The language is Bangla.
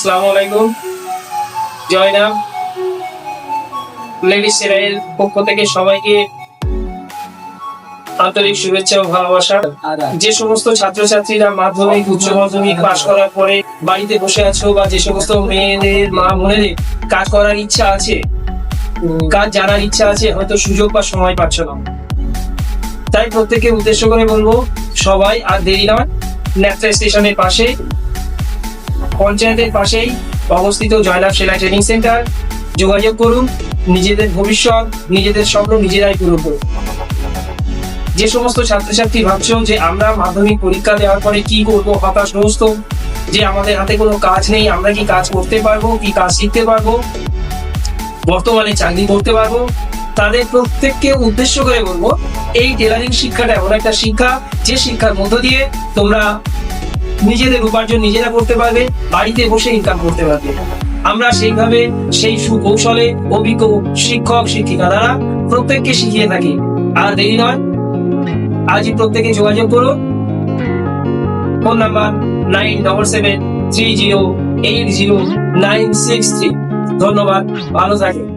আসসালামু আলাইকুম। জয়নাব লেডিস সেরাইয়ের পক্ষ থেকে সবাইকে আন্তরিক শুভেচ্ছা ও ভালোবাসা। যে সমস্ত ছাত্রছাত্রীরা মাধ্যমিক উচ্চ মাধ্যমিক পাশ করার পরে বাড়িতে বসে আছো, বা যে সমস্ত মেয়েদের মা বোনেদের কাজ করার ইচ্ছা আছে, কাজ জানার ইচ্ছা আছে, হয়তো সুযোগ বা সময় পাচ্ছ না, তাই প্রত্যেককে উদ্দেশ্য করে বলবো, সবাই আর দেরি নয়, ন্যাপথা স্টেশনের পাশে, পঞ্চায়েতের পাশেই অবস্থিত জয়নাব সেলাই ট্রেনিং সেন্টার, যোগাযোগ করুন। নিজেদের ভবিষ্যৎ, নিজেদের স্বপ্ন নিজেরাই পূরণ করুন। যে সমস্ত ছাত্রছাত্রী ভাবছো যে আমরা মাধ্যমিক পরীক্ষা দেওয়ার পরে কি করবো, হতাশগ্রস্ত, যে আমাদের হাতে কোনো কাজ নেই, আমরা কি কাজ করতে পারবো, কি কাজ শিখতে পারবো, বর্তমানে চাকরি করতে পারবো, তাদের প্রত্যেককে উদ্দেশ্য করে বলবো, এই টেলারিং শিক্ষাটা এমন একটা শিক্ষা, যে শিক্ষার মধ্য দিয়ে তোমরা নিজেদের উপার্জন নিজেরা করতে পারবে, বাড়িতে বসে ইনকাম করতে পারবে। আমরা সেইভাবে সেই সুকৌশলে অভিজ্ঞ শিক্ষক শিক্ষিকা দ্বারা প্রত্যেককে শিখিয়ে থাকি। আর দেরি নয়, আজই প্রত্যেকে যোগাযোগ করুন। Phone number 9773080963। ধন্যবাদ, ভালো থাকেন।